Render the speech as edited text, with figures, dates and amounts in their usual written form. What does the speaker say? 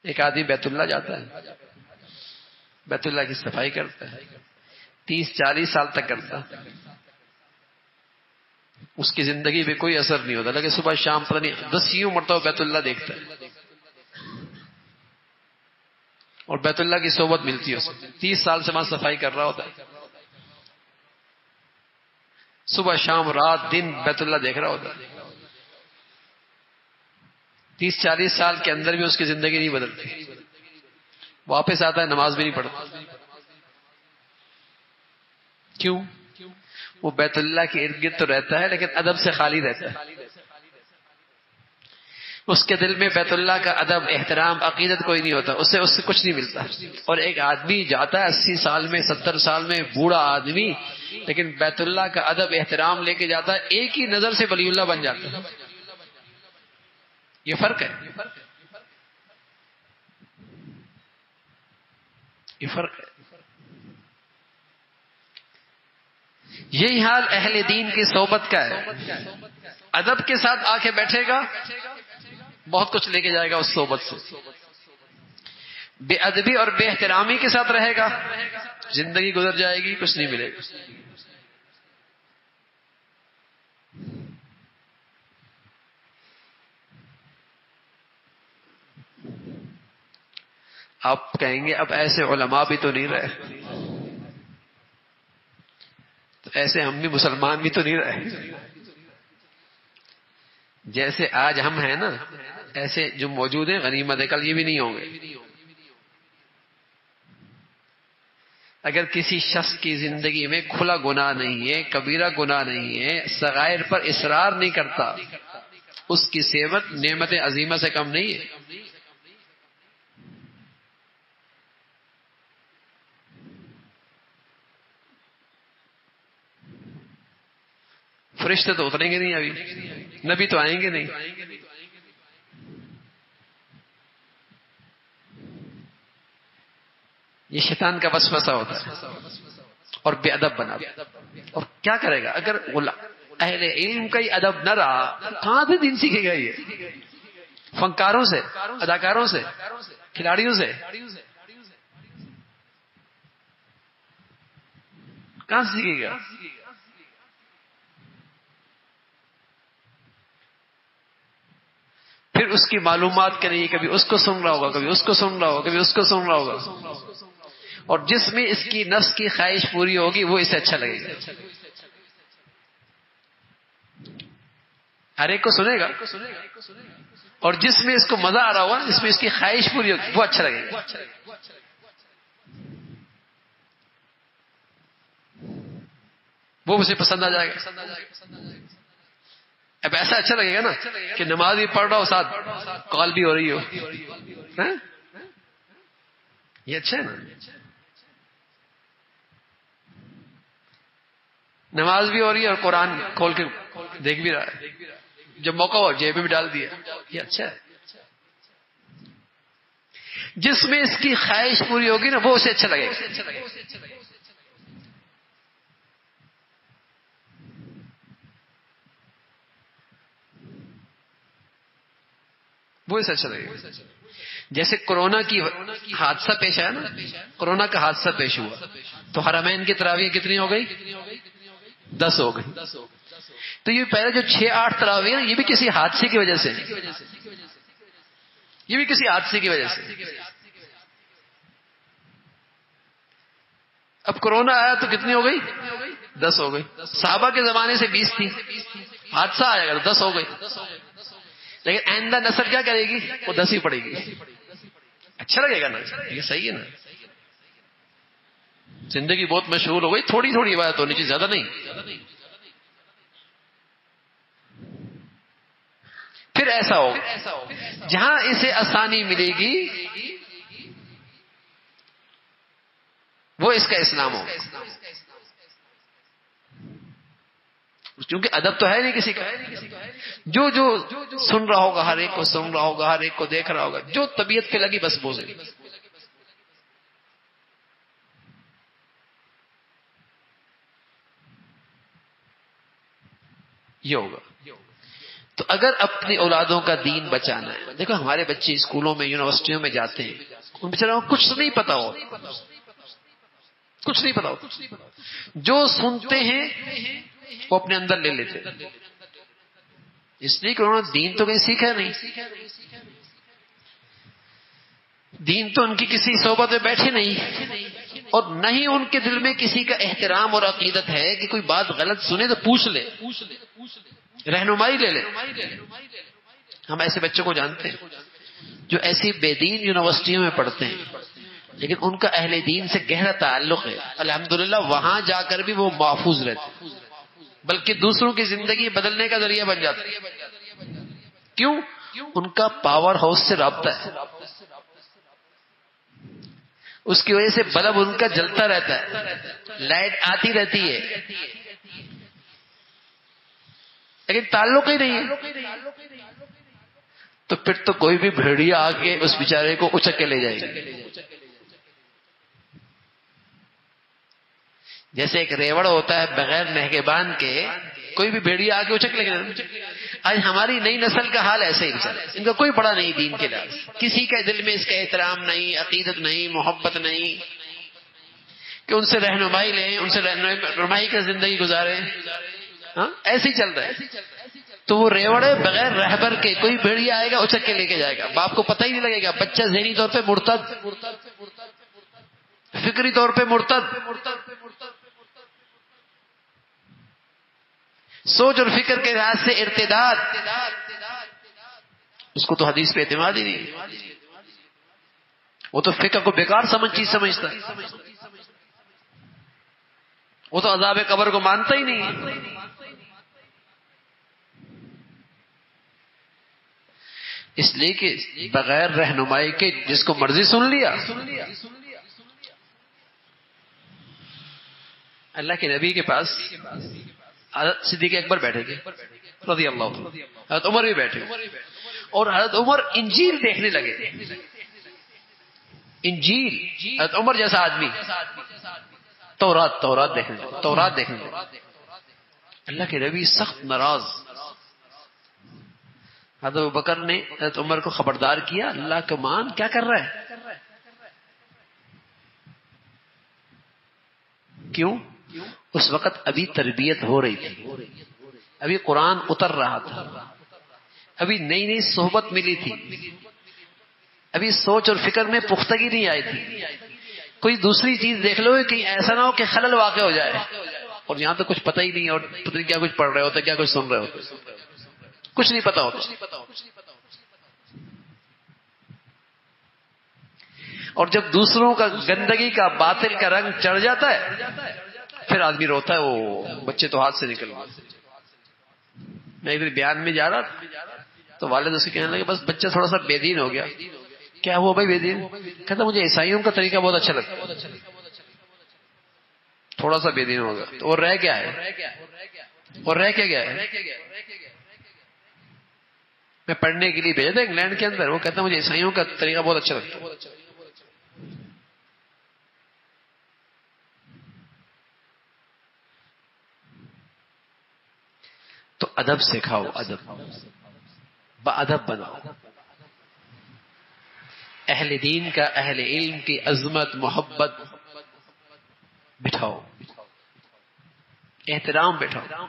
ایک آدمی بیت اللہ جاتا ہے، بیت اللہ کی صفائی کرتا ہے، 30-40 سال تک کرتا ہے، اس کی زندگی پہ کوئی اثر نہیں ہوتا، لیکن صبح شام پتہ نہیں 10 مرتبہ بیت اللہ دیکھتا ہے اور بیت اللہ کی صحبت ملتی ہے اسے، 30 سال سے وہاں صفائی کر رہا ہوتا ہے، صبح شام رات دن بیت اللہ دیکھ رہا ہوتا ہے، 30-40 سال کے اندر بھی اس کی زندگی نہیں بدلتی، واپس آتا ہے نماز بھی نہیں پڑھتا۔ کیوں؟ وہ بیت اللہ کے ارد گرد تو رہتا ہے لیکن ادب سے خالی رہتا ہے، اس کے دل میں بیت اللہ کا ادب احترام عقیدت کوئی نہیں ہوتا، اس سے کچھ نہیں ملتا۔ اور ایک آدمی جاتا ہے 80 سال میں 70 سال میں بوڑھا آدمی، لیکن بیت اللہ کا ادب احترام لے کے جاتا ہے، ایک ہی نظر سے ولی اللہ بن جاتا ہے۔ یہ فرق ہے، یہ فرق ہے۔ یہی حال اہل دین کی صحبت کا ہے، ادب کے ساتھ آ کے بیٹھے گا بہت کچھ لے کے جائے گا اس صحبت سے، بے ادبی اور بے احترامی کے ساتھ رہے گا زندگی گزر جائے گی، کچھ نہیں ملے گا۔ آپ کہیں گے اب ایسے علماء بھی تو نہیں رہے، تو ایسے ہم بھی مسلمان بھی تو نہیں رہے، جیسے آج ہم ہیں نا ایسے جو موجود ہیں غنیمت ہے، کل یہ بھی نہیں ہوں گے۔ اگر کسی شخص کی زندگی میں کھلا گناہ نہیں ہے، کبیرہ گناہ نہیں ہے، صغائر پر اصرار نہیں کرتا، اس کی صحبت نعمت عظیمہ سے کم نہیں ہے۔ فرشتے تو اتریں گے نہیں، ابھی نبی تو آئیں گے نہیں، یہ شیطان کا وسوسہ ہوتا ہے اور بے ادب بنا۔ اور کیا کرے گا اگر اہل علم کا ہی ادب نہ رہا، کہاں سے دین سیکھے گا؟ یہ فنکاروں سے، اداکاروں سے، کھلاڑیوں سے کہاں سے سیکھے گا؟ پھر اس کی معلومات کے لیے کبھی اس کو سن رہا ہوگا، کبھی اس کو سن رہا ہوگا، کبھی اس کو سن رہا ہوگا، اور جس میں اس کی نفس کی خواہش پوری ہوگی وہ اسے اچھا لگے گا، ہر ایک کو سنے گا، اور جس میں اس کو مزہ آ رہا ہوگا، جس میں اس کی خواہش پوری ہوگی وہ اچھا لگے گا، وہ اسے پسند آ جائے گا۔ اب ایسا اچھا لگے گا نا کہ نماز بھی پڑھ رہا ہو ساتھ کال بھی ہو رہی ہو، یہ اچھا ہے نا؟ نماز بھی ہو رہی ہے اور قرآن کھول کے دیکھ بھی رہا ہے، جب موقع ہو جیب میں بھی ڈال دیا، یہ اچھا ہے۔ جس میں اس کی خواہش پوری ہوگی نا وہ اسے اچھا لگے گا۔ وہ اسے اچھا لگے گا۔ جیسے کرونا کی حادثہ پیش آیا نا، کرونا کا حادثہ پیش ہوا تو حرمین کی تراویح کتنی ہو گئی؟ 10 ہو گئی۔ تو یہ پہلے جو 6-8 تراویح یہ بھی کسی حادثے کی وجہ سے، یہ بھی کسی حادثے کی وجہ سے۔ اب کرونا آیا تو کتنی ہو گئی؟ 10 ہو گئی۔ صحابہ کے زمانے سے 20 تھی، حادثہ آیا گا 10 ہو گئی، لیکن آئندہ نسل کیا کرے گی؟ وہ 10 ہی پڑے گی۔ اچھا لگے گا نا؟ یہ صحیح ہے نا؟ زندگی بہت مشغول ہو گئی، تھوڑی تھوڑی عبادت ہونی چاہیے، زیادہ نہیں۔ پھر ایسا ہوگا جہاں اسے آسانی ملے گی وہ اس کا اسلام ہوگا، کیونکہ ادب تو ہے نہیں کسی کا۔ جو سن رہا ہوگا ہر ایک کو سن رہا ہوگا، ہر ایک کو دیکھ رہا ہوگا، جو طبیعت پہ لگی بس بولے۔ یہ ہوگا۔ تو اگر اپنی اولادوں کا دین بچانا ہے، دیکھو ہمارے بچے اسکولوں میں یونیورسٹیوں میں جاتے ہیں، ان بیچاروں کو کچھ نہیں پتا ہو، کچھ نہیں پتا ہو، جو سنتے ہیں وہ اپنے اندر لے لیتے ہیں، اس لیے کہ انہوں نے دین تو کہیں سیکھا نہیں، دین تو ان کی کسی صحبت میں بیٹھے نہیں، اور نہ ہی ان کے دل میں کسی کا احترام اور عقیدت ہے کہ کوئی بات غلط سنے تو پوچھ لے، رہنمائی لے لے۔ ہم ایسے بچوں کو جانتے ہیں جو ایسی بے دین یونیورسٹیوں میں پڑھتے ہیں، لیکن ان کا اہل دین سے گہرا تعلق ہے، الحمدللہ وہاں جا کر بھی وہ محفوظ رہتے ہیں، بلکہ دوسروں کی زندگی بدلنے کا ذریعہ بن جاتے ہیں۔ کیوں؟ ان کا پاور ہاؤس سے رابطہ ہے، اس کی وجہ سے بلب ان کا جلتا رہتا ہے، لائٹ آتی رہتی ہے، لیکن تعلق ہی نہیں ہے، تو پھر تو کوئی بھی بھیڑیا آ کے اس بیچارے کو اچک کے لے جائے گا۔ جیسے ایک ریوڑ ہوتا ہے بغیر نگہبان کے، کوئی بھی بھیڑیا آ کے اچک لے گا۔ آج ہماری نئی نسل کا حال ایسے ہی، ان کا کوئی بڑا نہیں دین کے لحاظ، کسی کے دل میں اس کا احترام نہیں، عقیدت نہیں، محبت نہیں کہ ان سے رہنمائی لیں، ان سے رہنمائی کی زندگی گزاریں، ہاں ایسے ہی چل رہا ہے۔ تو وہ ریوڑے بغیر رہبر کے، کوئی بھیڑیا آئے گا اچک کے لے کے جائے گا، باپ کو پتہ ہی نہیں لگے گا، بچہ ذہنی طور پہ مرتد، فکری طور پہ مرتد، سوچ اور فکر کے لحاظ سے ارتداد، اس کو تو حدیث پہ اعتماد ہی نہیں، وہ تو فقہ کو بیکار سمجھتا، وہ تو عذاب قبر کو مانتا ہی نہیں ہے۔ اس لیے کہ بغیر رہنمائی کے جس کو مرضی سن لیا۔ اللہ کے نبی کے پاس حضرت صدیق اکبر بیٹھے تھے رضی اللہ عنہ، حضرت عمر بھی بیٹھے، اور حضرت عمر انجیل دیکھنے لگے تھے، انجیل، حضرت عمر جیسا آدمی تورات دیکھنے لگے۔ اللہ کے نبی سخت ناراض، حضرت ابوبکر نے حضرت عمر کو خبردار کیا، اللہ کا مان کیا کر رہا ہے؟ کیوں؟ اس وقت ابھی تربیت ہو رہی تھی، ابھی قرآن اتر رہا تھا، ابھی نئی نئی صحبت ملی تھی، ابھی سوچ اور فکر میں پختگی نہیں آئی تھی۔ کوئی دوسری چیز دیکھ لو کہ ایسا نہ ہو کہ خلل واقع ہو جائے، اور یہاں تو کچھ پتہ ہی نہیں، اور پتہ نہیں کیا کچھ پڑھ رہے ہوتے، کیا کچھ سن رہے ہوتے، کچھ نہیں پتا ہوتا۔ اور جب دوسروں کا گندگی کا باطل کا رنگ چڑھ جاتا ہے پھر آدمی روتا ہے، وہ بچے تو ہاتھ سے نکل گئے۔ میں ایک بیان میں جا رہا تھا تو والد اس سے کہنے لگے بس بچہ تھوڑا سا بے دین ہو گیا۔ کیا ہوا بھائی بے دین؟ کہتا مجھے عیسائیوں کا طریقہ بہت اچھا لگتا، تھوڑا سا بے دین ہو گیا۔ تو اور رہ کیا ہے؟ اور رہ کیا گیا ہے؟ میں پڑھنے کے لیے بھیجا تھا انگلینڈ کے اندر، وہ کہتا مجھے عیسائیوں کا طریقہ بہت اچھا لگتا۔ تو ادب سکھاؤ، ادب، با ادب بناؤ، اہل دین کا، اہل علم کی عظمت محبت بٹھاؤ، احترام بٹھاؤ۔